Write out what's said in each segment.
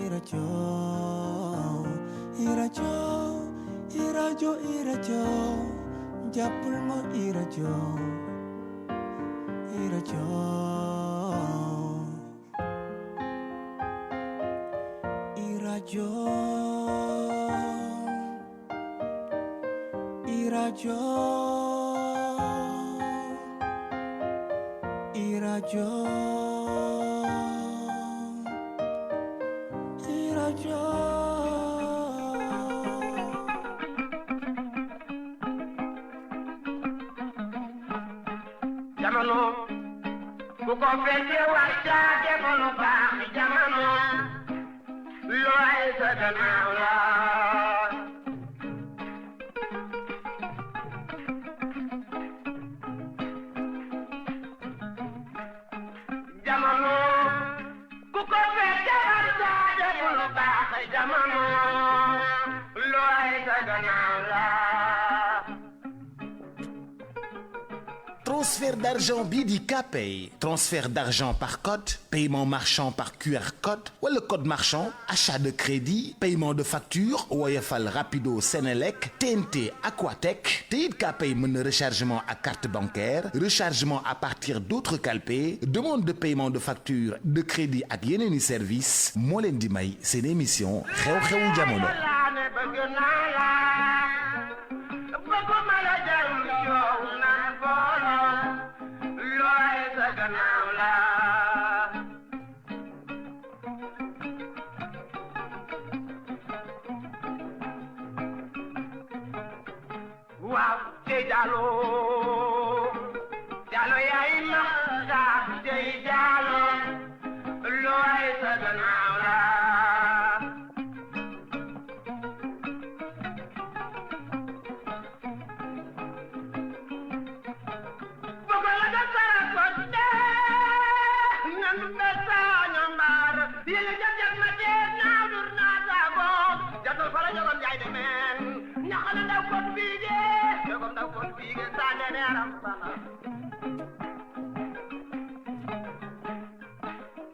irajo jàppal ma irajo irajo irajo irajo irajo irajo jamono bu ko fekkee war caa defoon lu baax jamono looy sa gannaaw la jamono bu ko fekkee war caa defoon lu baax jamono looy sa gannaaw la. Transfert d'argent bii di Kpay transfert d'argent par code paiement marchand par QR code wala code marchand achat de crédit paiement de facture Woyofal Rapido Senelec TNT Aquatech te it Kpay mën na rechargement à carte bancaire rechargement à partir d'autres calpés demande de paiement de facture de crédit ak yeneeni service moo leen di may seen émission xew-xewu jamono. Wow, Jalo, Jalo ya imaka, Jalo, loy sa ganaula. Bogala da sara kote, nan besa nyambar, yele jajak mate na dur na sabo, jado fala jogon jay de men, nyakala da ko bije.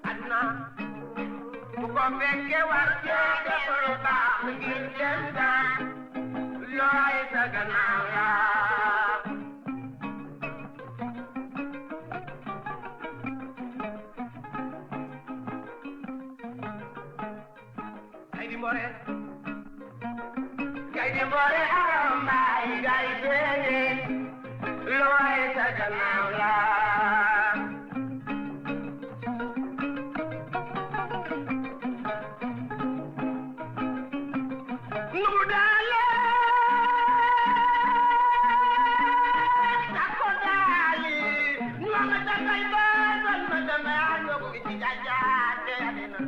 Aduna bu ko fekkee war cee def lu baax ngir dem daan looy sa gannaaw la. Gay di mbore arombaay gay beene looy sa gannaaw la. Numu daale tako daali ñooma dangay baasan ma dama ñogu mi ci jajaate adina.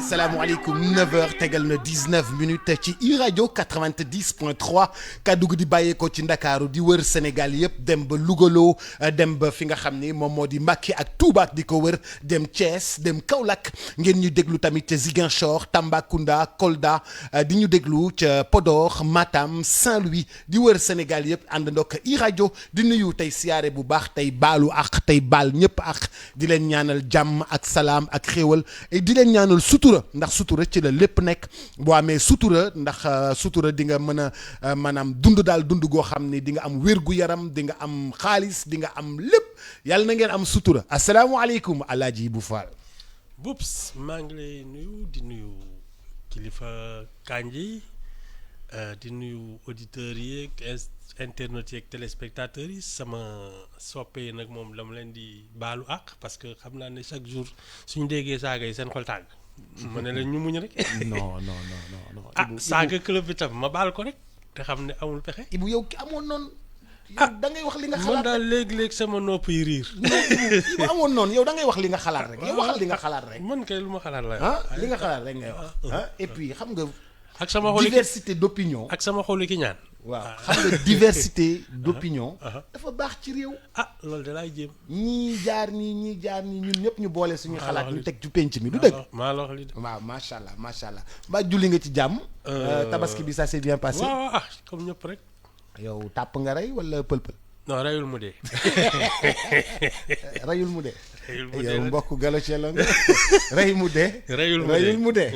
salaamaaleykum 9h tegal na 19 minutes ci iRadio 90.3 kaddu gi di bàyyeekoo ci Ndakaaru di wër Sénégal yëpp dem ba Lougaloo dem ba fi nga xam ni moom moo di Mbacké ak Touba di ko wër dem Thiès dem Kaolack ngeen ñu déglu tamit ca Ziguinchor Tambacounda Kolda di ñu déglu ca Podor Matam Saint-Louis di wër Sénégal yëpp àndandoo ak iRadio di nuyu tey siyaare bu baax tey baalu ak tey baal ñëpp ak di leen ñaanal jàmm ak salaam ak xéewal et di leen ñaanal sutura ndax sutura ci la lépp nekk boo amee sutura ndax sutura di nga mën a maanaam dund daal dund goo xam ni di nga am wér gu yaram di nga am xaalis di nga am lépp yàlla na ngeen am sutura asalaamaaleykum Alaaji bu Faal. Boups maa ngi lay nuyu di nuyu kilifa Kandji di nuyu auditeurs yi ak internautes yi ak téléspectateurs yi sama soppe yi nag moom dama leen di baalu àq parce que xam naa ne chaque jour suñu déggee saaga yi seen xol tàng. ma ne leen ñu muñ rek. non non non non. ah saaga club bi tam ma baal ko rek te xam ne amul pexe. Ibou yow ki amoon noonu. yow da ngay wax li nga xalaat man daal léeg-léeg sama nopp yi riir. Ibou amoon noonu yow da ngay wax li nga xalaat rek yow waxal li nga xalaat rek. man kay lu ma xalaat la. li nga xalaat rek ngay wax. et puis xam nga. ak sama xolu diversité d'opinion. ak sama xolu ki ñaan. waaw xam nga diversité d'opinion. dafa baax ci réew. loolu de laay jéem. ñii jaar nii ñun ñëpp ñu boole suñu xalaat ñu teg ci penc mi du dëgg. maa la wax li de. waaw macha allah mbaa julli nga ci jàmm. tabaski bi ça s'est bien passé. waaw comme ñëpp rek. yow tàpp nga rey wala pël-pël. non reyul mu dee. reyul mu dee. yow mbokk Gallo-Cello nga rey mu dee. reyul mu dee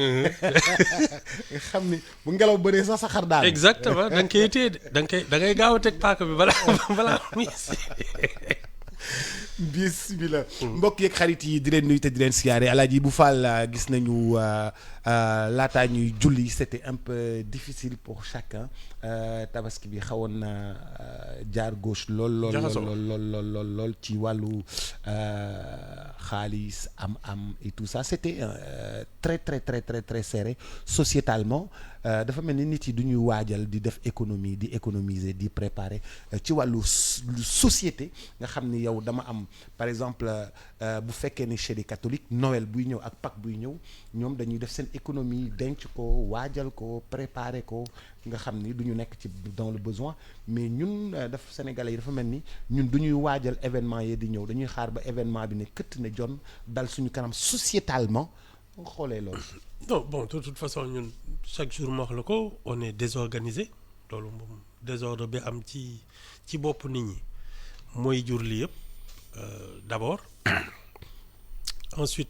nga xam ni bu ngelaw bëree sax sa xar daal. exactement da nga koy téye de da ngay gaaw a teg paaka bi balaa muy bismillah mbokk yeeg xarit yi di leen nuyu te di leen siyaare Alaaji bu Fall gis nañu laataa ñuy julli c'était un peu difficile pour chacun tabaski bi xawoon na jaar gauche lool ci wàllu xaalis am et tout ça c'était très très très très très serré sociétalement dafa mel ni nit yi du ñuy waajal di def économie di économiser di préparer ci wàllu société nga xam ni yow dama am par exemple bu fekkee ni chez les catholiques Noël buy ñëw ak Pâques buy ñëw ñoom dañuy def seen économie denc ko waajal ko préparer ko nga xam ni du ñu nekk ci dans le besoin mais ñun dafa sénégalais yi dafa mel ni ñun du ñuy waajal événement yi di ñëw dañuy xaar ba événement bi ne këtt ne jon dal suñu kanam sociétalement nga xoolee loolu. non bon de toute façon ñun chaque jour ma wax la ko on est désorganisé loolu moom désordre bi am ci bopp nit ñi mooy jur li yëpp d'abord ensuite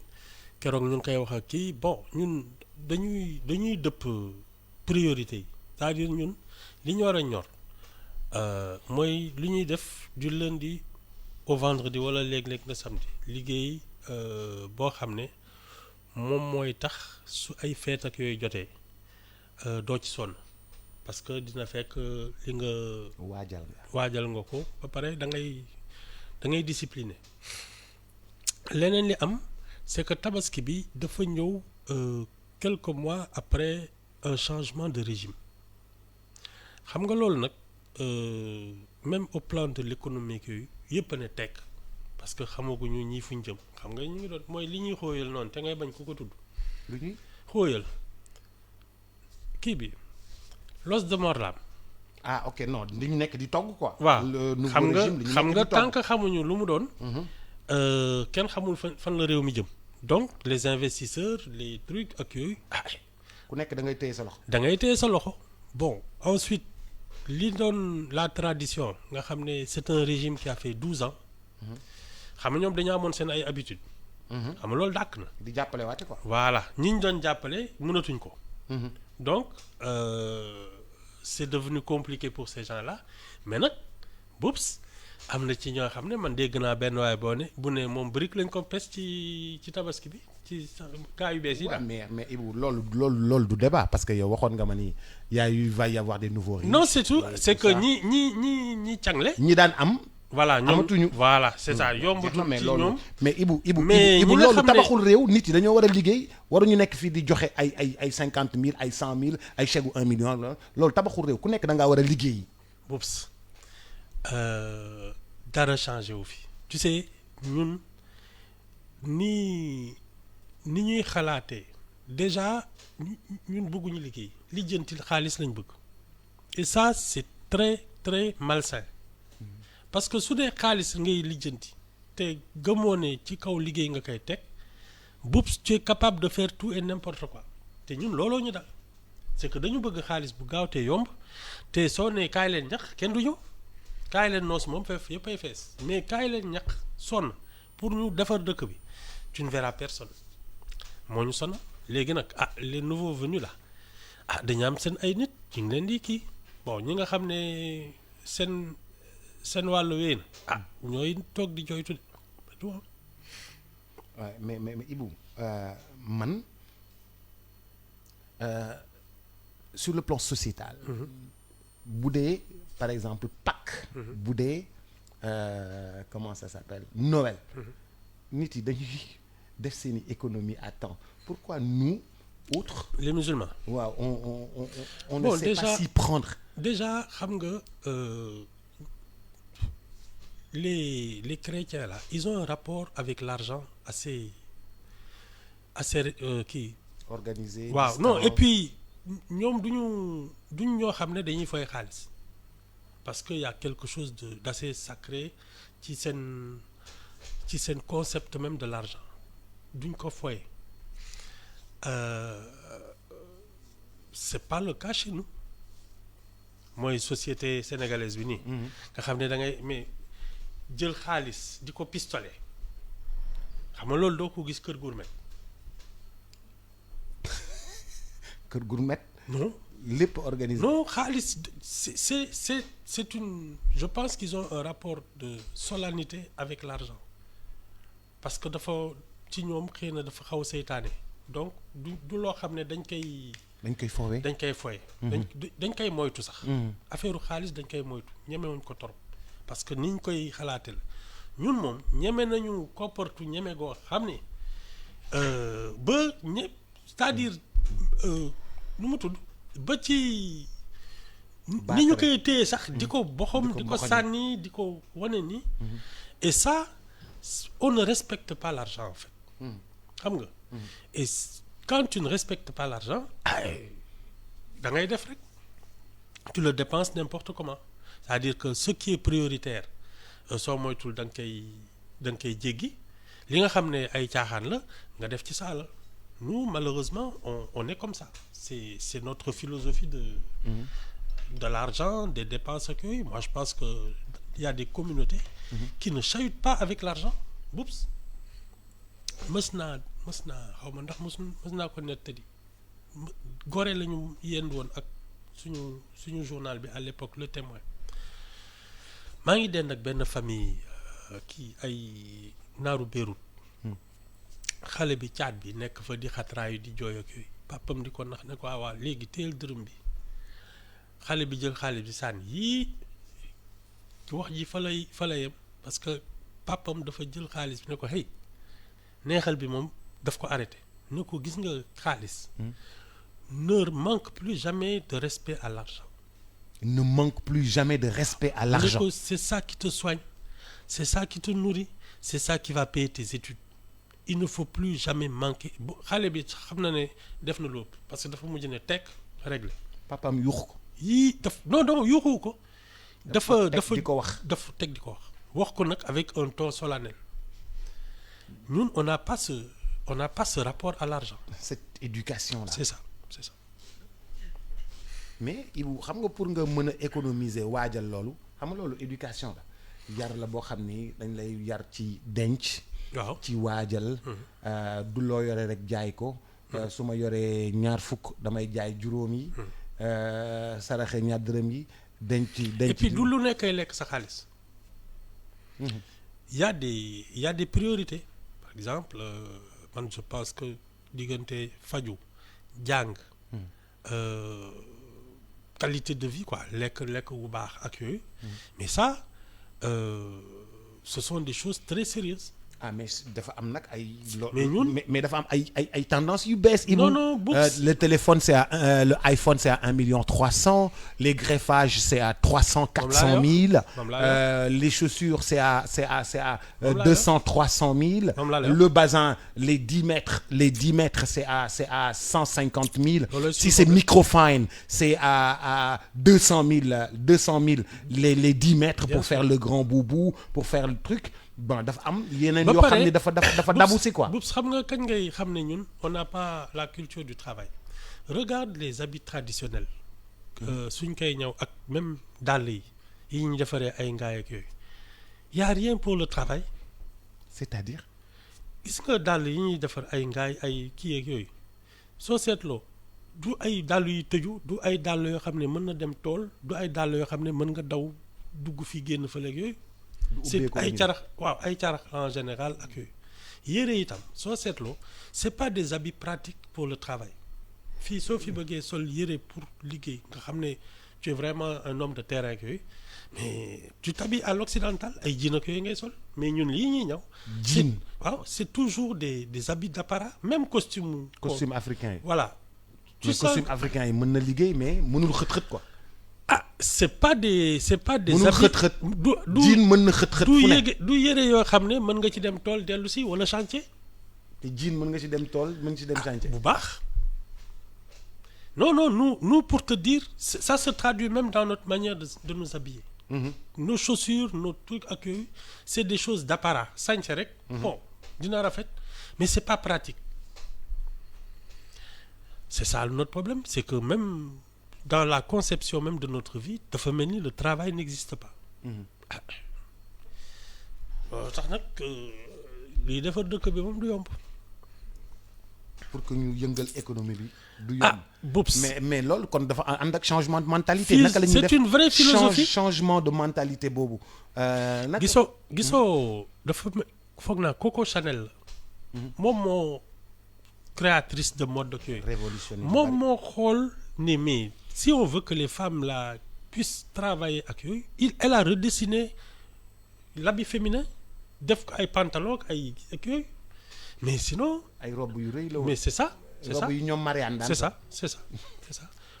keroog ñu ngi koy wax ak kii bon ñun dañuy dëpp priorité yi c'est-à-dire ñun li ñu war a ñor mooy li ñuy def du lundi au vendredi wala léeg-léeg na samedi liggéey boo xam ne moom mooy tax su ay feet ak yooyu jotee doo ci sonn parce que dina fekk li nga waajal nga ko ba pare da ngay discipliné leneen li am c'est que tabaski bi dafa ñëw quelques mois après un changement de régime xam nga loolu nag même au plan de l'économique yooyu yëpp a ne tekk parce que xamaguñu ñii fuñ jëm xam nga ñu ngi doon mooy li ñuy xóoyal noonu te ngay bañ ku ko tudd. lu ñuy xóoyal kii bi l'os de mort la am. ok non li ñu nekk di togg quoi. waaw xam nga tant que xamuñu lu mu doon. kenn xamul fan la réew mi jëm. donc les investisseurs les trucs ak yooyu. ku nekk da ngay téye sa loxo. da ngay téye sa loxo bon ensuite li doon la tradition nga xam ne c'est un régime qui a fait 12 ans. xam nga ñoom dañoo amoon seen ay habitudes. xam nga loolu dàkk na. di jàppale waate quoi. voilà ñi ñu doon jàppale mënatuñ ko. donc c'est devenu compliqué pour ces gens-là mais nag boops am na ci ñoo xam ne man dégg naa benn waay boo ne bu ne moom brique lañ ko pes ci tabaski bi ci cas yu bees yi daal. mais Ibou loolu du débat parce que yow waxoon nga ma ni va y avoir des nouveaux riches. non c'est tout c'est que ñi cangle. ñi daan am. voilà ñoom amatuñu voilà c'est ça yombatul ci ñoom. mais Ibou loolu tabaxul réew nit yi dañoo war a liggéey waruñu nekk fii di joxe ay 50 000 ay 100 000 ay chèque 1 million loolu tabaxul réew ku nekk da ngaa war a liggéey. boops dara changé wu fi tu sais ñun ni ñuy xalaatee déjà ñun bëgguñu liggéey lijjanti xaalis lañ bëgg et ça c'est très très malsain. parce que su dee xaalis ngay lijjanti te gëmoo ne ci kaw liggéey nga koy teg boops tu es capable de faire tout et n'importe quoi te ñun looloo ñu daal c'est que dañu bëgg xaalis bu gaaw te yomb te soo nee kaay leen ñax kenn du ñëw kaay leen noos moom feef yëpp ay fees mais kaay leen ñax sonn pour ñu defar dëkk bi tu ne verras personne moo ñu sonn léegi nag les nouveaux venus là dañu am seen ay nit ñu ngi leen di kii bon ñi nga xam ne seen wàllu wéy na ñooy toog di jooytu de waaw mais Ibou man sur le plan sociétal. bu dee par exemple Pâques. bu dee comment ça s'appelle Noël. nit yi dañuy def seeni économie à temps pourquoi nous autres. les musulmans. waaw on Bon, ne sait déjà- pas s'y prendre. déjà xam nga les chrétiens là ils ont un rapport avec l'argent assez kii. Organiser. waaw non distant. et puis ñoom duñu ñoo xam ne dañuy fay xaalis parce que y a quelque chose d'assez sacré ci seen concept même de l'argent duñ ko foye c'est pas le cas chez nous mooy société sénégalaise bi nii nga xam ne da ngay mais jël xaalis di ko pistolet xam nga loolu doo ko gis kër gourmet kër gourmet non lépp organisé. non xaalis c'est une je pense qu'ils ont un rapport de solennité avec l'argent parce que dafa ci ñoom xëy na dafa xaw a seytaane donc du loo xam ne dañ koy foowee. foye dañ koy moytu sax affaire xaalis dañ koy moytu ñemewuñ ko torop parce que niñ koy xalaate la ñun moom ñeme nañu comportu ñeme goo xam ne ba c'est-à-dire nu mu tudd ba ci ni ñu koy téye sax di ko boxam di ko sànni di ko wane ni et ça on ne respecte pas l'argent en fait xam nga et quand tu ne respectes pas l'argent da ngay def rek tu le dépenses n'importe comment c'est-à-dire que ce qui est prioritaire soo moytul da nga koy jéggi li nga xam ne ay caaxaan la nga def ci sa alal nous malheureusement on est comme ça c'est notre philosophie de l'argent des dépenses ak yooyu moi je pense que il y a des communautés qui ne chahutent pas avec l'argent boops mës naa xaw ma ndax mës naa ko nettali Gorée la ñu yendu woon ak suñu journal bi à l'époque Le Témoin maa ngi dend ak benn famille kii ay naaru Beyrouth xale bi caat bi nekk fa di xatraayu di jooy ak yooyu papam di ko nax ne ko waaw léegi téel dërëm bi xale bi jël xaalis bi sànni yii wax ji fa lay yem parce que papam dafa jël xaalis bi ne ko hey neexal bi moom daf ko arrêté ne ko gis nga xaalis ne manque plus jamais de respect à l'argent. Ne manque plus jamais de respect à l'argent. C'est ça qui te soigne, c'est ça qui te nourrit, c'est ça qui va payer tes études. Il ne faut plus jamais manquer xale bi xam na ne def na lépp parce que dafa mujj ne tekk réglé. papaam yuux ko. yii non yuuxu ko. dafa di ko wax dafa teg di ko wax ko nag avec un ton solennel ñun on n'a pas ce rapport à l'argent. cette éducation là. c'est ça. mais Ibou xam nga pour nga mën a économiser waajal loolu xam nga loolu éducation la yar la boo xam ni dañ lay yar ci denc. waaw ci waajal. du loo yore rek jaay ko. su ma yoree ñaar fukk damay jaay juróom yi. saraxe ñaar dërëm yi denc. et puis du lu nekkay lekk sa xaalis. y a des priorités par exemple man je pense que diggante faju jàng. qualité de vie quoi lekk bu baax ak yooyu. mais ça ce sont des choses très sérieuses. mais dafa am nag ay. mais ñun mais dafa am ay tendances yu bees. non le téléphone c'est à le iPhone c'est à 1,3 million. Les greffages c'est à 300-400 000. Les chaussures c'est à 200-300 000. Le bazin les 10 mètres c'est à 150 000. Si c'est microfine c'est à 200 000 les 10 mètres pour faire le grand boubou pour faire le truc. Bon dafa am yeneen yoo xam ne dafa dabu si quoi. Boubs xam nga kañ ngay xam ne ñun on n'a pas la culture du travail. Regarde les habits traditionnels. suñ koy ñëw ak même dàll yi ñu defaree ay ngaay ak yooyu. Y a rien pour le travail. c'est-à-dire. gis nga dàll yi ñuy defar ay ngaay ay kii ak yooyu soo seetloo du ay dàll yu tëju du ay dàll yoo xam ne mën na dem tool du ay dàll yoo xam ne mën nga daw dugg fii génn fa léegi yooyu. c'est ay carax waaw ay carax en général ak yooyu yére itam soo seetloo c'est pas des habits pratiques pour le travail fii soo fi bëggee sol yére pour liggéey nga xam ne tu es vraiment un homme de terrain ak yooyu mais tu t'habilles à l'occidental ay jean ak yooyu ngay sol mais ñun lii ñuy ñëw. jean waaw c'est toujours des habits d'apparat même costume. costume africain yi. voilà. mais costume africain yi mën na liggéey mais mënul xët-xët quoi. ah c'est pas des mënul habits xët-xët. du jean mën na xët-xët fu ne. du yére yoo xam ne mën nga ci dem tool dellu si wala chantier. te jean mën nga ci dem tool mën nga ci dem chantier. bu baax. Non, nous pour te dire, ça se traduit même dans notre manière de nous habiller. Nos chaussures, nos trucs accueillis, c'est des choses d'apparat. Sañ rek. Bon, dina rafet, mais c'est pas pratique. C'est ça notre problème, c'est que même dans la conception même de notre vie, dafa mel ni le travail n'existe pas. Tax nag liy defar dëkk bi moom du yomb. pour que ñu yëngal économie bi. du yomb Boubs. mais loolu kon dafa ànd ak changement de mentalité. naka la ñuy def c'est une vraie philosophie. changement de mentalité boobu. naka gisoo dafa foog naa Coco Chanel la. moom moo créatrice de mode ak yooyu. révolutionnaire moom moo xool ni mais si on veut que les femmes là puissent travailler ak yooyu elle a redessiné l'habit féminin def ko ay pantalon ak yooyu mais sinon. ay robe yu rëy la woon. mais c'est ça. robe yu ñoom Marianne daan. c'est ça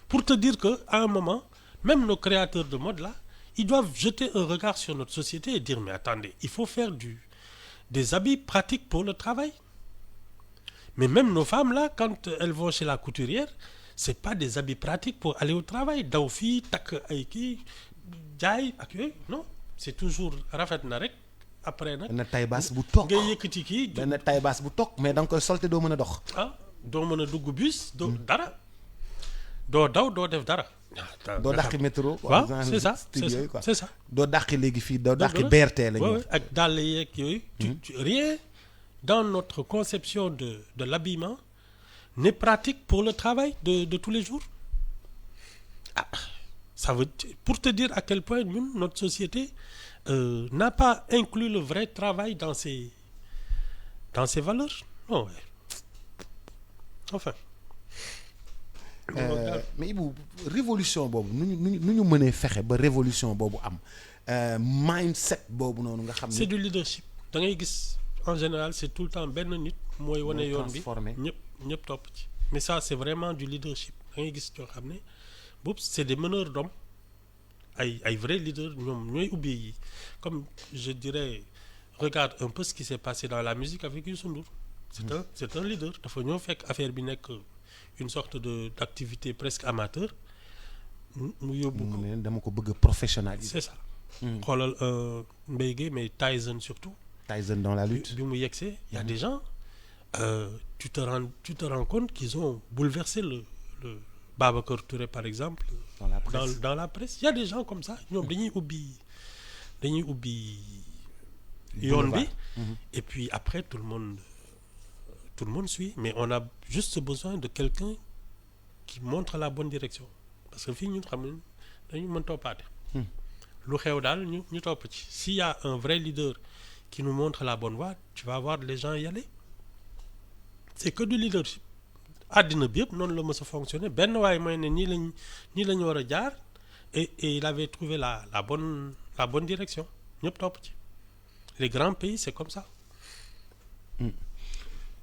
pour te dire que à un moment même nos créateurs de mode là ils doivent jeter un regard sur notre société et dire mais attendez il faut faire des habits pratiques pour le travail mais même nos femmes là quand elles vont chez la couturière c'est pas des habits pratiques pour aller au travail daw fii takk ay kii jaay ak yooyu non c'est toujours rafet na rek après nag. benn taille basse bu toog ngay yëkkati kii. benn taille basse bu toog mais da nga koy solte doo mën a dox. doo mën a dugg bus doo dara doo daw doo def dara. doo dàqi métro. waaw c'est ça c'est ça. doo dàqi léegi fii doo dàqi BRT la ñu. ak dàll yeeg yooyu. rien dans notre conception de l'habillement n'est pratique pour le travail de tous les jours. Ça veut pour te dire à quel point ñun notre société n'a pas inclus le vrai travail dans ses valeurs non. Enfin. mais Ibou révolution boobu nu ñu mënee fexe ba révolution boobu am mindset boobu noonu nga xam ne. c'est du leadership da ngay gis en général c'est tout le temps benn nit mooy wane yoon bi ñëpp topp ci mais ça c'est vraiment du leadership da ngay gis ñoo xam ne boobu c'est des meneurs d'hommes ay vrais leaders ñoom ñooy ubbi yi comme je dirais regarde un peu ce qui s'est passé dans la musique avec Youssou Ndour. c'est un leader dafa ñoo fekk affaire bi nekk une sorte d'activité presque amateur mu yóbbu ko dama ko bëgg a professionnaliser. c'est ça. xoolal Mbaye Guèye mais Tyson surtout. Tyson dans la lutte. bi mu yegsee y a des gens tu te rends compte qu'ils ont bouleversé le Babacar Touré par exemple. dans la presse il y a des gens comme ça ñoom dañuy ubbi yoon bi. et puis après tout le monde suit mais on a juste besoin de quelqu'un qui montre la bonne direction parce que fii ñun xam ne dañu mën toppaate lu xew daal ñu topp ci s'il y a un vrai leader qui nous montre la bonne voie tu vas voir les gens y aller c'est que du leadership àddina bi yëpp noonu la mës a fonctionner benn waaye mooy ne nii lañu war a jaar et il avait trouvé la bonne direction ñëpp topp ci les grands pays c'est comme ça.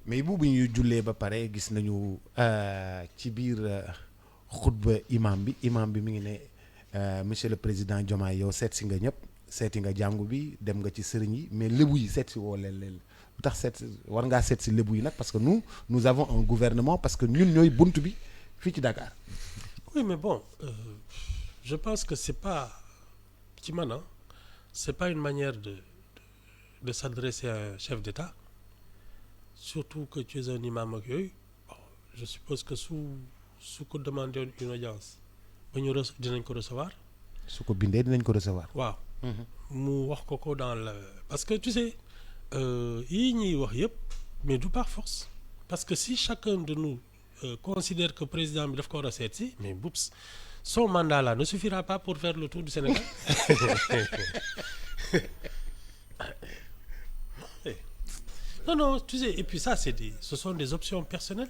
mais bu ñuy jullee ba pare gis nañu ci biir xutba imam bi mi ngi ne monsieur le président Diomaye yow seet si nga ñëpp seeti nga jàngu bi dem nga ci sëriñ yi mais lébu yi seet si woo leen lu tax war ngaa seet si lébu yi nag parce que nous avons un gouvernement parce que ñun ñooy bunt bi fii ci Dakar. oui mais bon je pense que c'est pas ci man c'est pas une manière de s'adresser à un chef d'État. Surtout que tu es un imam ak yooyu je suppose que su ko demandé une audience ba ñu dinañ ko recevoir. su ko bindee dinañ ko recevoir. waaw. mu wax ko dans le parce que tu sais yii ñuy wax yëpp mais du par force parce que si chacun de nous considère que président bi daf ko war a seet si mais boups son mandat là ne suffira pas pour faire le tour du Sénégal. Non, tu sais, et puis ça, ce sont des options personnelles.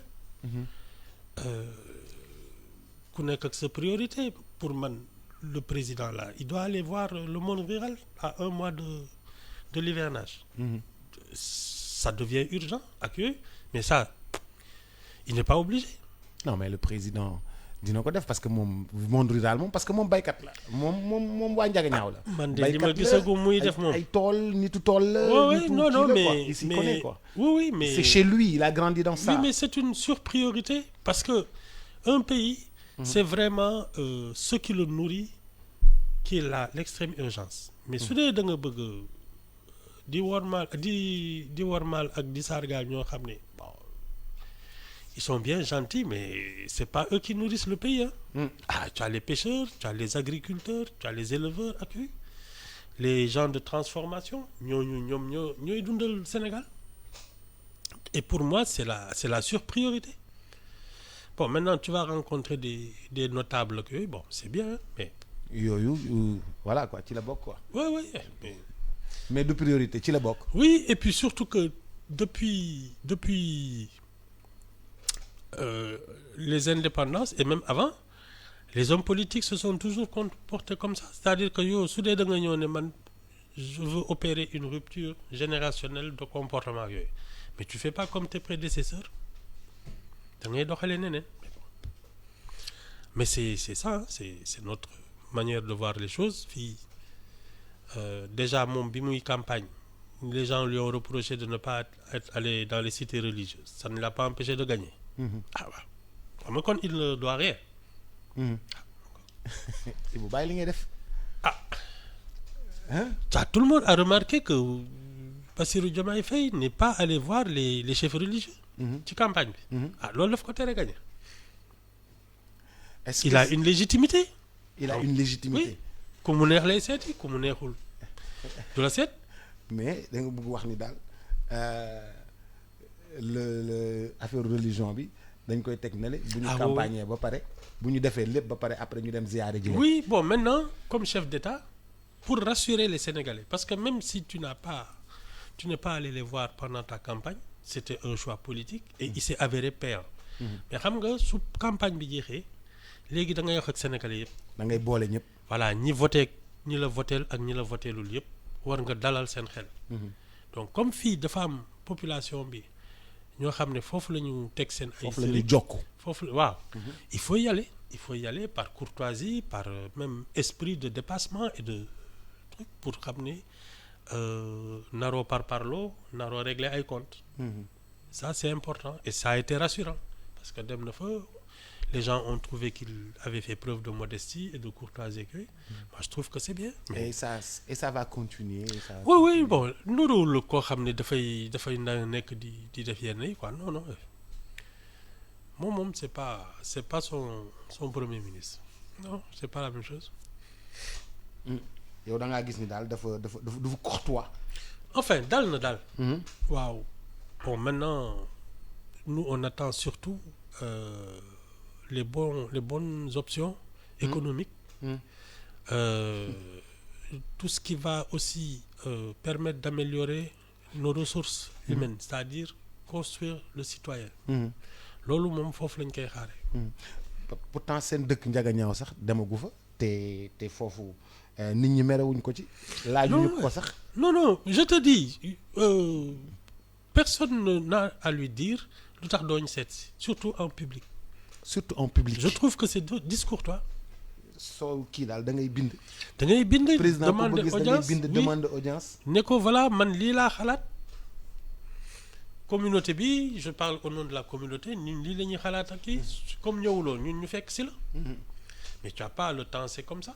ku nekk ak sa priorité pour man le président là il doit aller voir le monde rural à 1 mois de l'hivernage. Ça devient urgent ak yooyu mais ça il n'est pas obligé. non mais le président dina ko def parce que moom monde rural moom parce que moom baykat la moom waa Njagañaaw la. man de li ma gisagum muy def moom ay tool nitu tool la. oui non non mais il s'y connaît quoi. oui mais c'est chez lui il a grandi dans ça. oui mais c'est une surpriorité parce que un pays. C'est vraiment ce qui le nourrit qui est là l'extrême urgence. mais su dee da nga bëgg di wormaal ak di sargaal ñoo xam ne bon ils sont bien gentils mais c'est pas eux qui nourrissent le pays hein. Tu as les pêcheurs tu as les agriculteurs tu as les éleveurs ak les gens de transformation ñooy dundal Sénégal et pour moi c'est la surpriorité. Bon maintenant tu vas rencontrer des notables ak bon c'est bien hein, mais yooyu voilà quoi ci la bokk quoi. oui mais de priorité ci la bokk. oui et puis surtout que depuis les indépendances et même avant les hommes politiques se sont toujours comportés comme ça c'est-à-dire que yow su dee da nga ñëw ne man je veux opérer une rupture générationnelle de comportement yooyu mais tu fais pas comme tes prédécesseurs da ngay doxalee neneen mais c'est ça hein, c'est notre manière de voir les choses fii déjà moom bi muy campagne les gens lui ont reproché de ne pas être allé dans les cités religieuses ça ne l'a pas empêché de gagner. Ah waaw xam nga kon il ne doit rien. bu bàyyi li ngay def. Ça tout le monde a remarqué que Bassirou Diomaye Faye n'est pas allé voir les chefs religieux. ci campagne bi. Loolu daf ko tere gagner. est-ce il a une légitimité. il a une légitimité. oui ku mu neex lay seeti ku mu neexul du la seet. mais da nga bëgg wax ni daal le affaire religion bi dañ koy teg nale bu ñu campagne ba pare bu ñu defee lépp ba pare après ñu dem ziyaare ji. oui bon maintenant comme chef d'État pour rassurer les Sénégalais parce que même si tu n'es pas allé les voir pendant ta campagne c'était un choix politique et il s'est avéré payant. mais xam nga su campagne bi jeexee léegi da ngay wax ak Sénégalais yëpp. da ngay boole ñëpp. voilà ñi la voteel ak ñi la voteelul yëpp war nga dalal seen xel. donc comme fii dafa am population bi ñoo xam ne foofu la ñu teg seen. ay foofu la ñu jokk. foofu waaw. il faut y aller par courtoisie par même esprit de dépassement et de truc pour xam ne naroo parloo naroo régler ay comptes. ça c'est important et ça a été rassurant parce que dem na fa les gens ont trouvé qu'il avait fait preuve de modestie et de courtoisie ak yooyu. moi je trouve que c'est bien. et ça va continuer. oui bon nuruwul koo xam ne dafay nekk di def yenn yi quoi non moom c'est pas son premier ministre non c'est pas la même chose. yow da ngaa gis ni daal dafa courtois. enfin dal na daal. waaw bon maintenant nous on attend surtout les bonnes options économiques. Tout ce qui va aussi permettre d'améliorer nos ressources humaines c'est-à-dire construire le citoyen. loolu moom foofu lañ koy xaare. pourtant seen dëkk Njagañaaw sax demagu fa te foofu nit ñi merewuñ ko ci. laajuñu ko sax. non je te dis personne n'a à lui dire lu tax dooñ seet si surtout en public. je trouve que c'est discourtois. soo kii daal da ngay bind. président demande audience demande audience. ne ko voilà man lii laa xalaat. communauté bi je parle au nom de la communauté ñun lii la ñuy xalaat ak kii comme ñëwuloo ñun ñu fekk si la. mais tu as pas le temps c'est comme ça.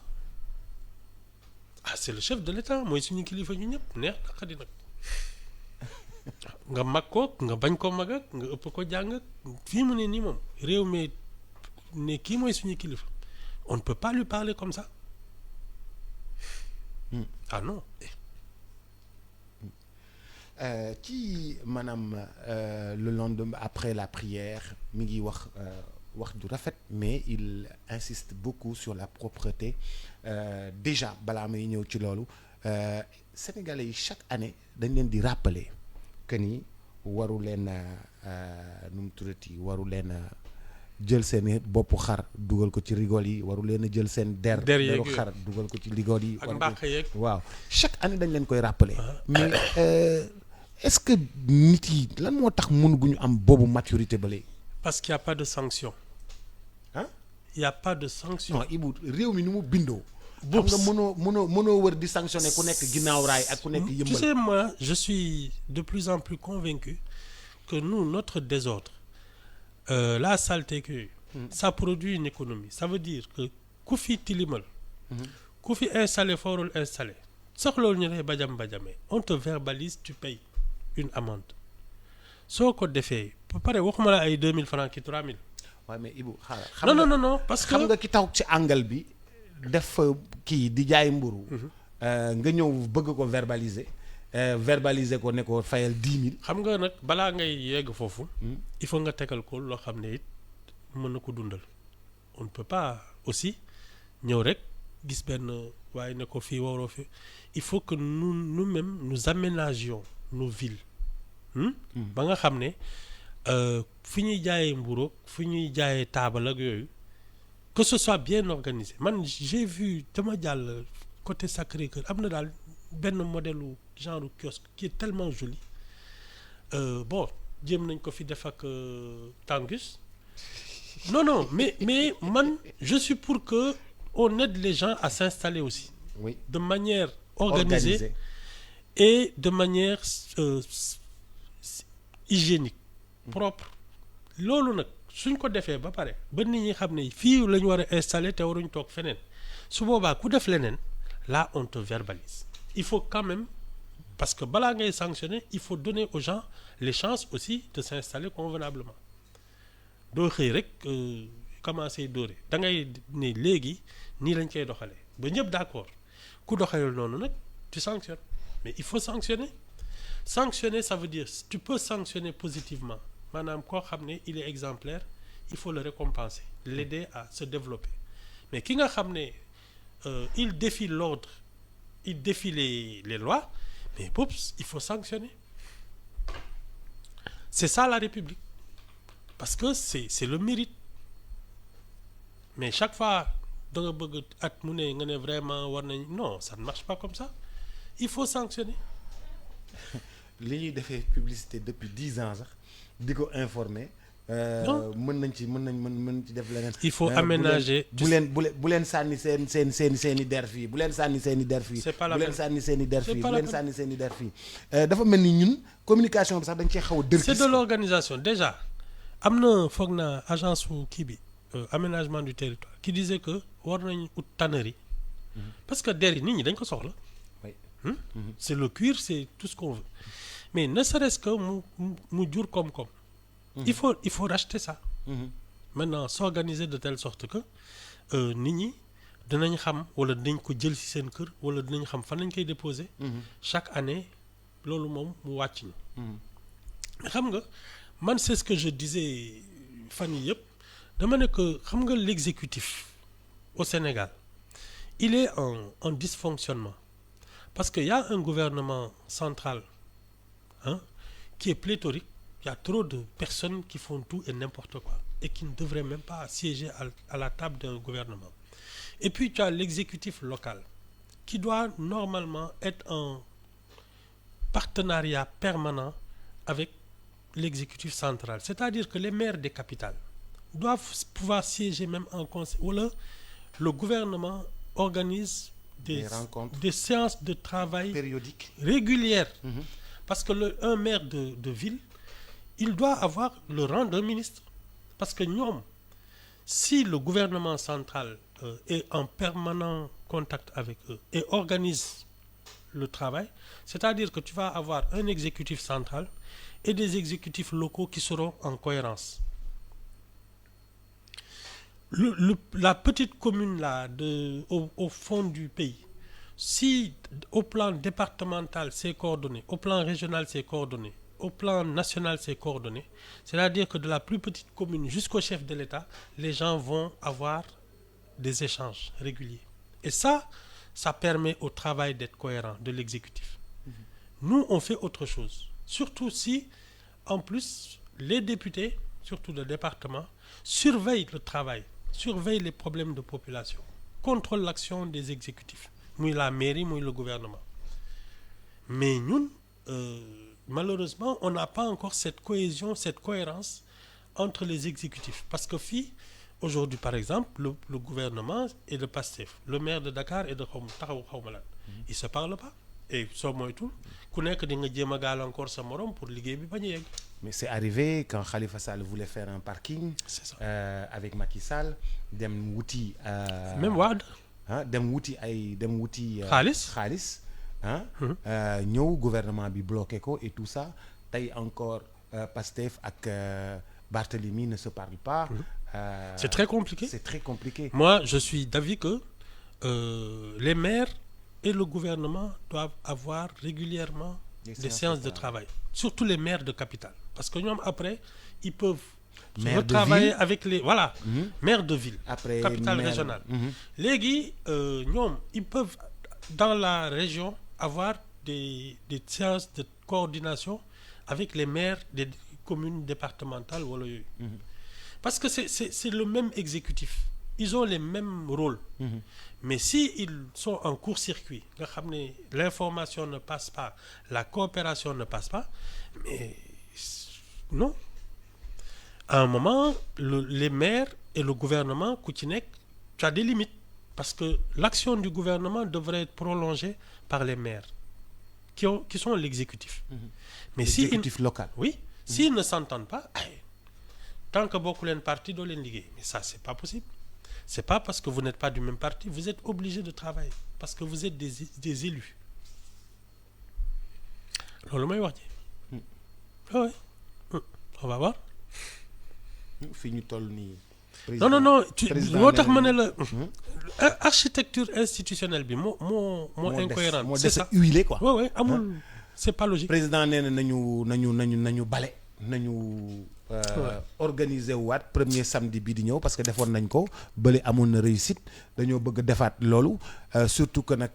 c'est le chef de l'État mooy suñu kilifa ñu ñëpp neex naqadi nag nga mag ko nga bañ ko mag ak nga ëpp ko jàng fii mu ne nii moom réew mi ne kii mooy suñu kilifa on ne peut pas lui parler comme ça. Non. ci maanaam le lendemain après la prière mi ngi wax du rafet mais il insiste beaucoup sur la propreté déjà balaa may ñëw ci loolu Sénégalais yi chaque année dañ leen di rappeler que ni waru leen nu mu tuddati waru leen jël seen boppu xar dugal ko ci rigole yi waru leen a jël seen deru xar dugal ko ci rigole yi. ak mbàq yeeg waaw chaque année dañ leen koy rappeler. mais est-ce que nit yi lan moo tax mënuñu am boobu maturité ba léegi. parce qu'il y a pas de sanction. ah il y a pas de sanction. non Ibou réew mi ni mu bindoo. Boobu xam nga mënoo wër di sanctionner ku nekk ginnaaw raay ak ku nekk yëmbal. Tu sais, moi je suis de plus en plus convaincu que nous notre désordre la saleté que ça produit une économie. Ça veut dire que ku fi tilimal ku fi installé foorul installé soxloolu ñu lay bajamee on te verbalise, tu payes une amende soo ko defee ba pare waxuma la ay 2000 francs ki 3000. waaw mais Ibou xaaral. non parce que xam nga ki taw ci angle bi def kii di jaay mburu nga ñëw bëgg ko verbaliser ko ne ko fayal 10 000. xam nga nag balaa ngay yegg foofu. il faut nga tegal ko loo xam ne it mën na ko dundal. on ne peut pas aussi ñëw rek gis benn waaye ne ko fii waroo fi il faut que nous-mêmes nous aménagions nos villes. ba nga xam ne fi ñuy jaayee mburu fi ñuy jaayee taabal ak yooyu que ce soit bien organisé man j'ai vu dama jàll côté Sacré-Cœur am na daal benn modèle genre kiosque qui est tellement joli bon jéem nañ ko fi def ak Tangus non mais man je suis pour que on aide les gens à s'installer aussi. Oui. De manière organisée et de manière hygiénique propre loolu nag suñ ko defee ba pare ba nit ñi xam ne fii la ñu war a installer te waruñ toog feneen su boobaa ku def leneen là on te verbalise. Il faut quand même parce que balaa ngay sanctionner il faut donner aux gens les chances aussi de s'installer convenablement doo xëy rek commencer dóore da ngay ne léegi nii lañ koy doxalee ba ñëpp d'accord ku doxaleel noonu nag tu sanctionnes mais il faut sanctionner ça veut dire tu peux sanctionner positivement maanaam koo xam ne il est exemplaire il faut le récompenser l'aider à se développer mais ki nga xam ne il défie l'ordre il défie les lois mais boobu il faut sanctionner c'est ça la République parce que c'est le mérite mais chaque fois da nga bëgg at mu ne nga ne vraiment war nañ non ça ne marche pas comme ça il faut sanctionner. li ñuy defee publicité depuis 10 ans sax di ko informer. mën nañ ci def leneen. il faut aménager. bu leen sànni seen i der fii bu leen sànni seen i der fii. c'est pas la bu leen peine. sànni seen i der C'est fii pas bu la leen peine. sànni seen i der fii. dafa mel ni ñun communication bi sax dañ cee xaw a dër. c'est de l'organisation déjà am na foog naa agence su kii bi aménagement du territoire qui disait que war nañ ut tannerie parce que der yi nit ñi dañ ko soxla. Oui. C'est le cuir c'est tout ce qu'on veut mais ne serait-ce que mu jur koom-koom. il faut racheter ça. Maintenant s'organiser de telle sorte que nit ñi dinañ xam wala dinañ ko jël ci seen kër wala dinañ xam fan lañ koy déposer. chaque année loolu moom mu wàcc ñu. xam nga man c'est ce que je disais fan yi yëpp dama ne que xam nga l'exécutif au Sénégal il est en dysfonctionnement parce que y a un gouvernement central qui est pléthorique. Il y a trop de personnes qui font tout et n'importe quoi et qui ne devraient même pas siéger à la table d'un gouvernement. Et puis tu as l'exécutif local qui doit normalement être en partenariat permanent avec l'exécutif central. C'est-à-dire que les maires des capitales doivent pouvoir siéger même en conseil. Ou là, le gouvernement organise Des rencontres. des séances de travail périodique. régulières. Parce que un maire de ville, il doit avoir le rang d'un ministre. Parce que ñoom, si le gouvernement central est en permanent contact avec eux et organise le travail, c'est-à-dire que tu vas avoir un exécutif central et des exécutifs locaux qui seront en cohérence. La petite commune là au fond du pays, si au plan départemental c'est coordonné, au plan régional c'est coordonné, au plan national c'est coordonné, c'est-à-dire que de la plus petite commune jusqu'au chef de l'État, les gens vont avoir des échanges réguliers. Et ça permet au travail d'être cohérent de l'exécutif. Nous, on fait autre chose. Surtout si, en plus, les députés surtout de département, surveille le travail, surveille les problèmes de population, contrôle l'action des exécutifs, muy la mairie, muy le gouvernement. Mais ñun, malheureusement, on n'a pas encore cette cohésion, cette cohérence entre les exécutifs. Parce que aujourd'hui, par exemple, le gouvernement est de Pastef, le maire de Dakar est de Taxawu Xawma. Ils ne se parlent pas. Et soo moytul ku nekk di nga jéem a gàllankoor sa morom pour liggéey bi bañ a yegg. Mais c'est arrivé quand Khalifa Sall voulait faire un parking. C'est ça. Avec Macky Sall dem wuti. Même Wade. dem wuti xaalis. ñëw gouvernement bi bloqué ko et tout ça tey encore Pastef ak Barthélemy ne se parlent pas. C'est très compliqué. C'est très compliqué. Moi, je suis d'avis que les maires et le gouvernement doivent avoir régulièrement des séances de travail. Surtout les maires de capitale. Parce que ñoom après, ils peuvent retravailler avec les... Voilà, maires de ville, après, capitale régionale. Léegi, ñoom, ils peuvent, dans la région, avoir des séances de coordination avec les maires des communes départementales. Wala yooyu. Parce que c'est le même exécutif. Ils ont les mêmes rôles. Mais si ils sont en court-circuit, nga xam ne l'information ne passe pas, la coopération ne passe pas, mais non. À un moment, les maires et le gouvernement, ku ci nekk, tu as des limites. Parce que l'action du gouvernement devrait être prolongée par les maires, qui sont l'exécutif. Mais l'exécutif local. Oui. S'ils ne s'entendent pas, tant que bokku leen parti doo leen liggéey. Mais ça, c'est pas possible. C'est pas parce que vous n'êtes pas du même parti, vous êtes obligé de travailler parce que vous êtes des élus. Loolu may wax ji. Oui. On va voir. fi ñu toll nii. Non. moo tax ma ne la. Architecture institutionnelle bi moo incohérente. moo c'est des ça. huilé quoi. Oui, amul. C'est pas logique. Président nee na nañu bale. nañu organiser waat premier samedi bi di ñëw parce que defoon nañ ko bële amoon na réussite dañoo bëgg defaat loolu surtout que nag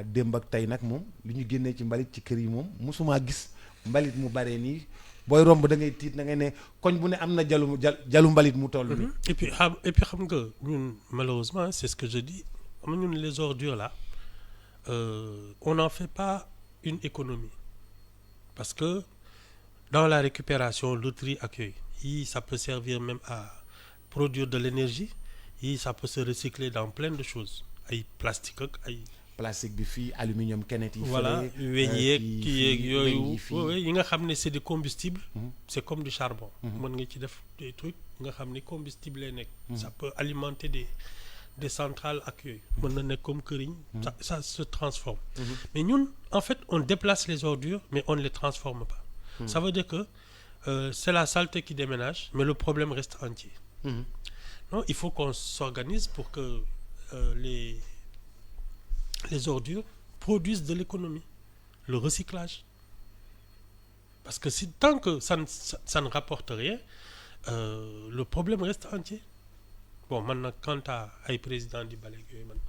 démb ak tey nag moom li ñu génnee ci mbalit ci kër yi moom mosumaa gis mbalit mu bare nii booy romb da ngay tiit da ngay ne koñ bu ne am na jalu mbalit mu toll nii. et puis xam nga ñun malheureusement c'est ce que je dis am ñun les ordures là on n'en fait pas une économie parce que dans la récupération, le tri accueil, ça peut servir même à produire de l'énergie, ça peut se recycler dans plein de choses. Ay plastique ak ay plastique bi fii aluminium kennet yi. Voilà weñ yeeg kii yeeg yooyu yi nga xam ne c'est des combustibles. C'est comme du charbon. mën nga ci def des trucs nga xam ne combustible lay nekk. Ça peut alimenter des centrales ak yooyu. mën na nekk comme këriñ. ça se transforme. Mais ñun en fait on déplace les ordures mais on ne les transforme pas. Ça veut dire que c'est la saleté qui déménage, mais le problème reste entier. Non, il faut qu'on s'organise pour que les ordures produisent de l'économie, le recyclage. Parce que tant que ça ne rapporte rien, le problème reste entier. Bon, maintenant, quant à ay président di bale yooyu man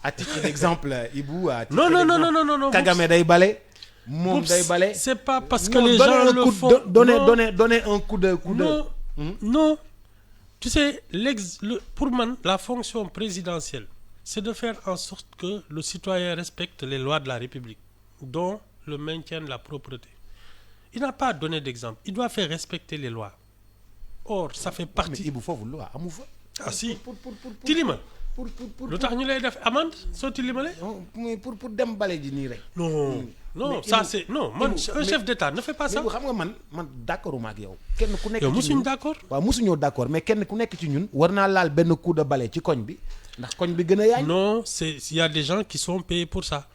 à titre d'exemple Ibou non Kagame day bale moom day bale c'est pas parce que les gens le font donner un coup de non tu sais pour man la fonction présidentielle c'est de faire en sorte que le citoyen respecte les lois de la République dont le maintien de la propreté. Il n'a pas donné d'exemple, il doit faire respecter les lois. Or ça fait partie. mais Ibou foofu loi amu fa. Ah si tilima lu tax ñu lay def amende soo tilimale. mais pour dem bale ji nii rek. non ça c'est non man un chef d'État ne fait pas ça. mais xam nga man d'accord ma ak yow. kenn ku nekk ci yow ñun mosuñu d'accord. waaw mosuñoo d'accord mais kenn ku nekk ci ñun war naa laal benn coup de balai ci koñ bi ndax koñ bi gën a yaañ. non il y a des gens qui sont payés pour ça.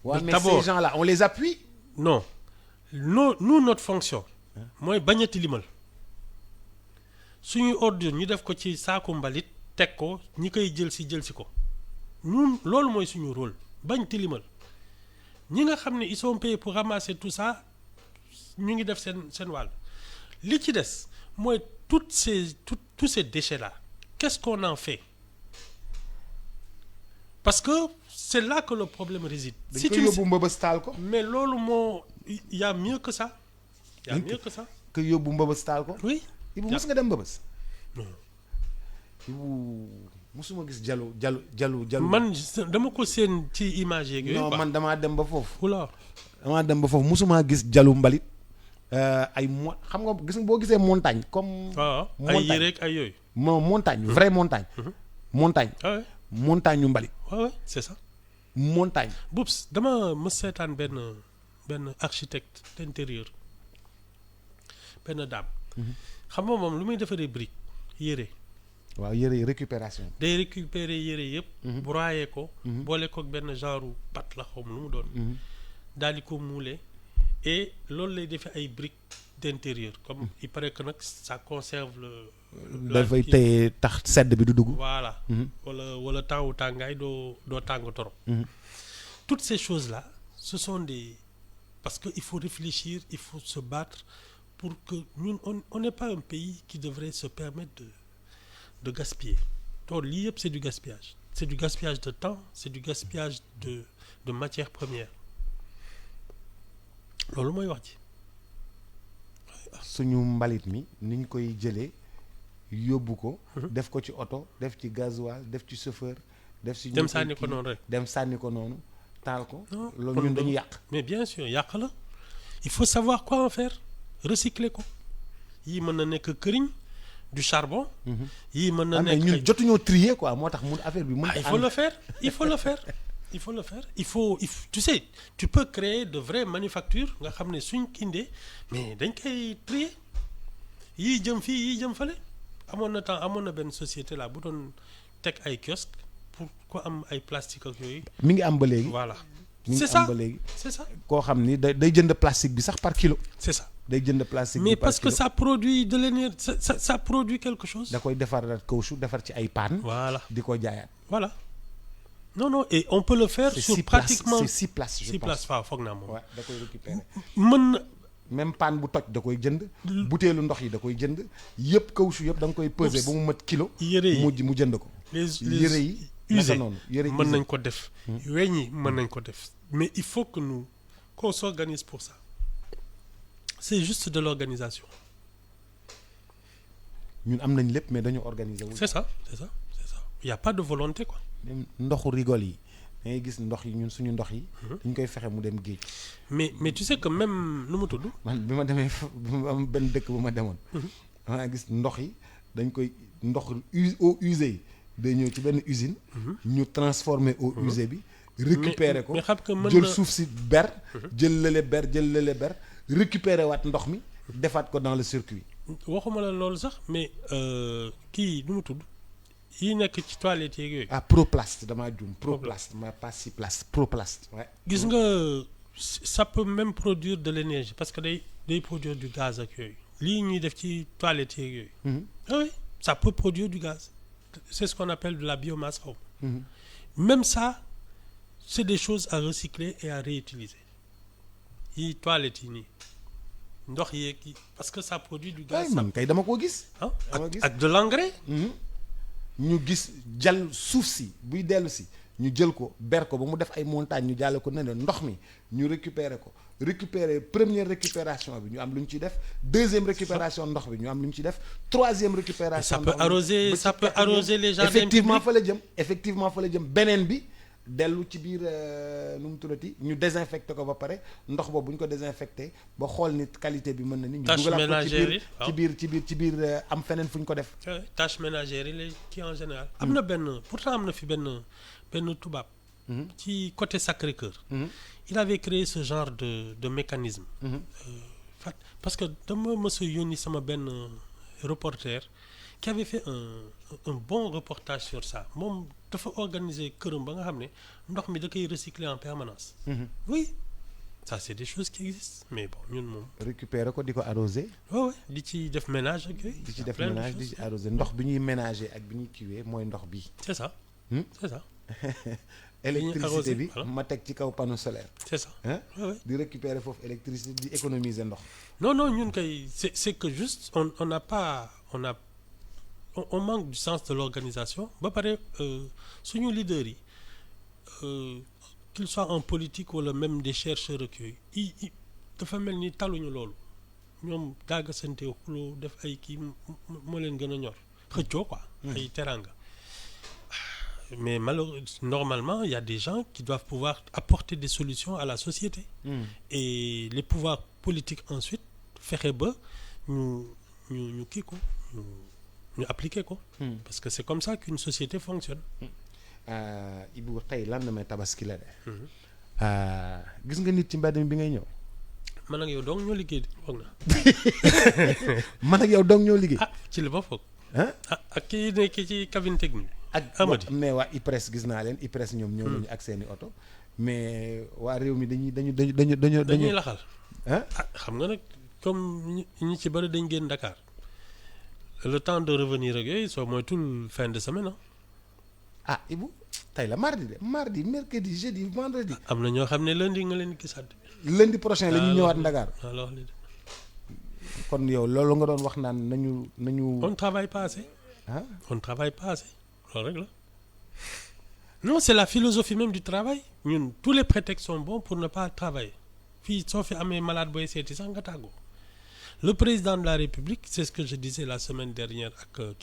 waaw mais ces gens-là on les appuie. non nous notre fonction. mooy bañ a tilimal suñuy ordure ñu def ko ci saaku mbalit teg ko ñi koy jël si ko ñun loolu mooy suñu rôle bañ tilimal ñi nga xam ne ils sont payés pour ramasser tout ça ñu ngi def seen wàll li ci des mooy tous ces déchets là qu'est-ce qu'on en fait parce que c'est là que le problème réside. si tu yóbbu mbëbës taal ko. mais loolu moo y a mieux que ça. y a mieux que ça. que yóbbu mbëbës taal ko. Oui. Ibu mës nga dem mbëbës. Non. Ibu musuma gis jalu. man dama ko seen ci image yeeg yooyu. non man damaa dem ba foofu. oula. damaa dem ba foofu musuma gis jalu mbalit. xam nga gis nga boo gisee montagne comme. waaw ay yére ak ay yooyu. montagne vraie montagne. montagne. ah ouais. montagne yu mbalit. waaw ouais, c'est ça. montagne. Boubs dama mës seetaan benn architecte d'intérieur benn dame. xam nga moom lu muy defaree brique yére. waaw yére yi récupération. day récupérer yére yëpp. broyer ko. boole ko ak benn genre pâte la xaw ma lu mu doon. daal di ko mouler et loolu lay defee ay briques d'intérieur comme il paraît que nag ça conserve dafay téye tax sedd bi du dugg. voilà. wala temps tàngaay doo tàng torop. toutes ces choses là ce sont des parce que il faut réfléchir il faut se battre pour que ñun on n'est pas un pays qui devrait se permettre de gaspiller donc lii yëpp c'est du gaspillage de temps c'est du gaspillage de matières premières loolu mooy wax ji. suñu mbalit mi niñ koy jëlee yóbbu ko. def ko ci oto def ci gasoil def ci chauffeur. def ci dem sànni ko noonu rek. dem sànni ko noonu taal ko. loolu ñun dañu yàq. mais bien sûr yàq la il faut savoir quoi en faire recycler ko yii mën na nekk këriñ du charbon. yii mën na nekk ñun jotuñoo trier quoi moo tax mun affaire bi. mun il faut le faire il faut tu sais tu peux créer de vraies manufactures nga xam ne suñ kindee mais dañ koy trier yii jëm fii yii jëm fale amoon na benn société là bu doon teg ay kiosque pour ko am ay plastique ak yooyu. mi ngi am ba léegi. voilà mi ngi am ba léegi. c'est ça koo xam ni day jënd plastique bi sax par kilo. c'est ça day jënd plastique mais bi par parce que kilo. ça produit de l'énergie ça produit quelque chose. da koy defar caoutchouc defar ci ay paan. voilà di ko jaayaat. voilà. non et on peut le faire c'est sur 6 pratiquement places, c'est 6 places je 6 pense. places waaw foog naa moom. waaw da koy récupérer. mën na même paan bu toj da koy jënd. butéelu ndox yi da koy jënd. yëpp caoutchouc yëpp da nga koy peser ba mu mat kilo. yére yi mu jënd ko. les yére yi usés naka noonu yére mën nañ ko def. weñ yi mën nañ ko def. mais il faut que qu'on s'organise pour ça. c'est juste de l'organisation. ñun am nañ lépp mais dañu organiser wu. c'est ça il y a pas de volonté quoi. même ndoxu rigole yi da ngay gis ndox yi ñun suñu ndox yi. dañ koy fexe mu dem géej. mais tu sais que même nu mu tudd. man bi ma demee am benn dëkk bu ma demoon. maa gis ndox yi dañ koy ndox eau usée yi day ñëw ci benn usine. ñu transformer eau usée bi. récupérer ko mais xam que mën jël na suuf si ber. jël lële ber récupérer waat ndox mi defaat ko dans le circuit. waxuma la loolu sax mais kii nu mu tudd. yi nekk ci toilette yeeg yooyu. Proplast damaa juum Proplast ma pas si place Proplast. ouais. gis nga ça peut même produire de l'énergie parce que day produire du gaz ak yooyu. lii ñuy def ci toilette yeeg yooyu. oui ça peut produire du gaz. c'est ce qu'on appelle de la biomasse xaw même ça c'est des choses à recycler et à réutiliser yi toilette yi nii ndox yeeg yi parce que ça produit du gaz. man kay dama ko gis. ah dama gis ak de l'engrais. ñu gis jal suuf si buy dellu si ñu jël ko ber ko ba mu def ay montagnes ñu jàlle ko ne ndox mi ñu récupérer première récupération bi ñu am lu ñu ciy def deuxième récupération ndox bi ñu am lu ñu ciy def troisième récupération. ça peut arroser les jardins effectivement fa la jëm beneen bi dellu ci biir nu mu tuddati ñu désinfecté ko ba pare ndox boobu bu ñu ko désinfecté ba xool ni qualité bi mën na ni ñu dugalaat ko ci biir am feneen fu ñu ko def. tâches ménagères yi lay kii en général. am na pourtant am na fi benn tubaab. ci côté Sacré-Cœur. il avait créé ce genre de mécanisme. parce que dama mës a yónni sama benn reporter qui avait fait un bon reportage sur ça moom dafa organiser këram ba nga xam ne ndox mi da koy recycler en permanence. oui ça c'est des choses qui existent mais bon ñun moom. récupérer ko di ko arroser. waaw di ci def ménage ak yooyu. di ci def ménage di ci arroser ndox bi ñuy ménager ak bi ñuy kiiwee mooy ndox bi. c'est ça. c'est ça. électricité bi ma teg ci kaw panneau solaire. c'est ça. di récupérer foofu électricité di économiser ndox. non ñun kay c'est que juste on manque du sens de l'organisation ba pare suñu leaders yi qu'ils soient en politique wala même des chercheurs ak yooyu dafa mel ni taluñu loolu ñoom daaga sante xuloo def ay kii moo leen gën a ñor xëccoo quoi ay teranga mais normalement il y a des gens qui doivent pouvoir apporter des solutions à la société et les pouvoirs politiques ensuite fexe ba ñu kii ko ñu appliquer ko parce que c'est comme ça qu'une société fonctionne. Ibou tey lendemain tabaski la de gis nga nit ci mbedd mi bi ngay ñëw. man ak yow dong ñoo liggéey foog na. man ak yow dong ñoo liggéey. ci li ba foog. ak kii nekk ci cabine technique. ak Amady mais waa IPRES gis naa leen IPRES ñoom ñëw nañu ak seeni oto mais waa réew mi dañuy laxal. xam nga nag comme ñi ci bëri dañ génn Dakar le temps de revenir ak yooyu soo moytul fin de semaine Ibou tey la mardi mercredi jeudi vendredi. am na ñoo xam ne lundi nga leen gisaat. lundi prochain la ñu ñëwaat Dakar. alors kon yow loolu nga doon wax naan nañu. on travaille pas assez. on travaille pas assez loolu rek la. non c'est la philosophie même du travail ñun tous les prétextes sont bons pour ne pas travailler fii soo fi amee malade booy seeti sax nga tàggoo. Le président de la République, c'est ce que je disais la semaine dernière avec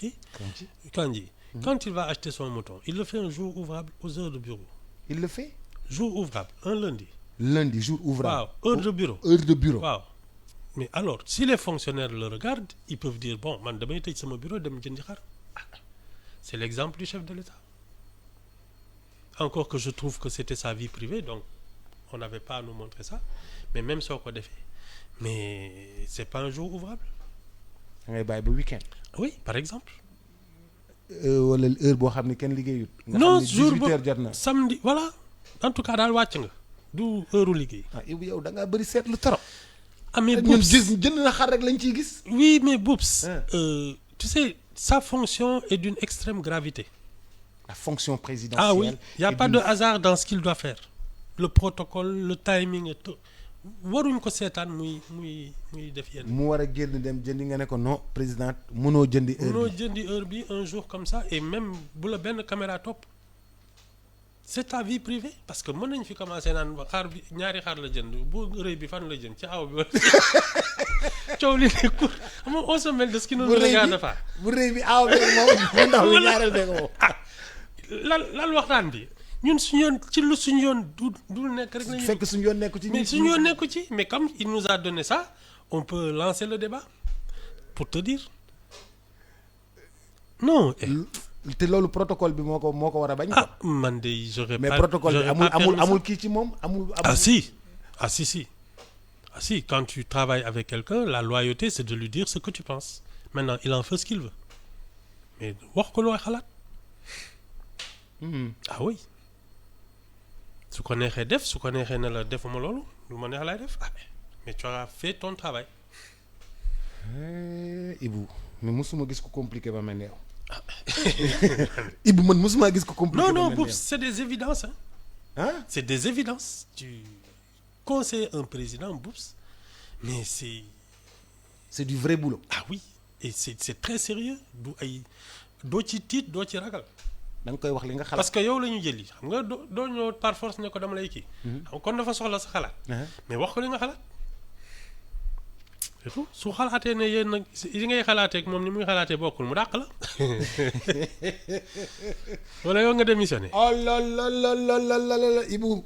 Kandji. Quand il va acheter son mouton, il le fait un jour ouvrable aux heures de bureau. Il le fait? Jour ouvrable, un lundi. Lundi, jour ouvrable. Wow, heure de bureau. Heure de bureau. Wow. Mais alors, si les fonctionnaires le regardent, ils peuvent dire, bon, man damay tëj sama bureau dem jëndi xar. C'est l'exemple du chef de l'État. Encore que je trouve que c'était sa vie privée, donc on n'avait pas à nous montrer ça. Mais même soo ko defee. Mais c'est pas un jour ouvrable. da ngay bàyyi ba week-end. Oui, par exemple. wala heure boo xam ne kenn liggéeyut. non jour nga xam ne 18h jot na. samedi voilà en tout cas daal wàcc nga. du heure liggéey. yow da ngaa bëri seetlu trop. mais ñun Boubs jënd na xar rek lañ ciy gis. oui mais Boubs. tu sais sa fonction est d'une extrême gravité. La fonction présidentielle. Ah oui, il y a pas de hasard dans ce qu'il doit faire. Le protocole, le timing et tout. waruñ ko seetaan muy def yenn. mu war a génn dem jëndi nga ne ko non président mënoo jëndi heure bi. mënoo jëndi heure bi un jour comme ça et même bu la benn caméra topp c'est ta vie privée parce que mën nañ fi commencer naan xaar bi ñaari xaar la jënd bu rëy bi fan la jënd ci aw bi wala coow li nekkul xam nga on se mêle de ce qui nous regarde pas. bu rëy bi aw bi moom bu ndaw bi ñaareel beeg moom. lan waxtaan bi. ñun suñu yoon ci lu suñu yoon du nekk rek lañu. fekk suñu yoon nekku ci. mais suñu yoon nekku ci mais comme il nous a donné ça on peut lancer le débat pour te dire non. te loolu protocole bi moo ko war a bañ. man de j'aurais pas. mais protocole bi amul kii ci moom amul. si quand tu travailles avec quelqu'un la loyauté c'est de lui dire ce que tu penses maintenant il en fait ce qu'il veut mais wax ko looy xalaat. Ah oui. su ko neexee def su ko neexee ne la defuma loolu lu ma neex laay def mais tu as fait ton travail. Ibou mais mosuma gis ko compliqué ba mel ni yow. Ibou man mosuma gis ko compliqué ba mel ni yow. non Boubs c'est des évidences c'est des évidences. tu conseilles un président Boubs mais c'est du vrai boulot. Ah oui et c'est très sérieux du ay doo ci tiit doo ci ragal. da nga koy wax li nga xalaat parce que yow la ñu jëli xam nga doo ñëw par force ne ko dama lay kii. xam kon dafa soxla sa xalaat. mais wax ko li nga xalaat. c'est tout su xalaatee ne yéen nag yi ngay xalaatee ak moom ni muy xalaatee bokkul mu dàq la. wala yow nga démissionné. oh la Ibou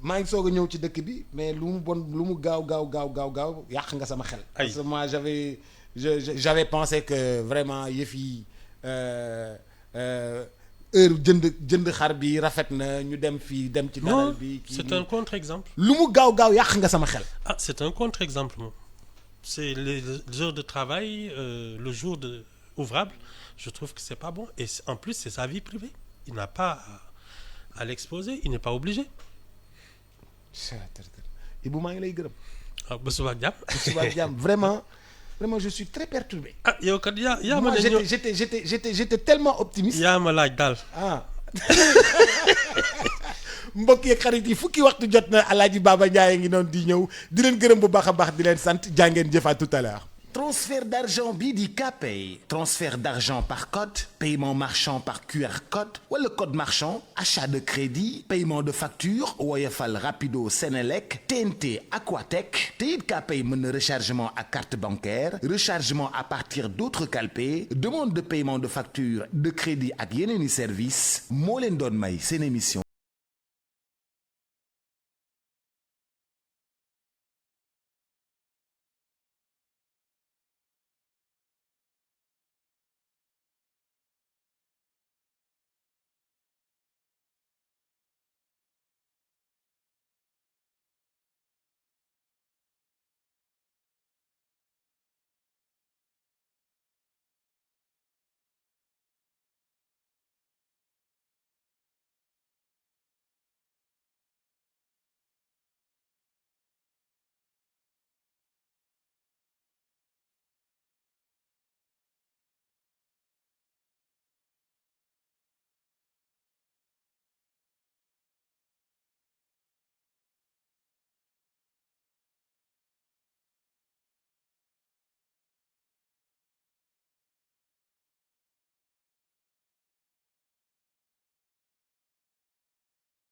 maa ngi soog a ñëw ci dëkk bi mais lu mu bon lu mu gaaw yàq nga sama xel. parce que moi j'avais pensé que vraiment yëf yi. heure jënd xar bi rafet na ñu dem fii dem ci daral bi. c'est un contre-exemple. lu mu gaaw yàq nga sama xel. C'est un contre-exemple moom. C'est les heures de travail le jour de ouvrable je trouve que c'est pas bon et en plus c'est sa vie privée il n'a pas à l'exposer il n'est pas obligé. Ibou maa ngi lay gërëm. ba suba ak jàmm. ba suba ak jàmm vraiment je suis très perturbé. yow kat yaa ma ne j'étais tellement optimiste. yaa ma laaj daal. mbokk yeeg xarit yi fukki waxtu jot na Alaaji Baba Ndiaye ngi noonu di ñëw di leen gërëm bu baax a baax di leen sant jàngeen jëf à tout à l'heure. transfert d'argent bii di Kpay transfert d'argent par code paiement marchand par QR code wala code marchand achat de crédit paiement de facture Woyofal Rapido Senelec TNT Aquatech te it Kpay mën na rechargement à carte bancaire rechargement à partir d'autres calpés demande de paiement de facture de crédit ak yeneeni service moo leen doon may seen émission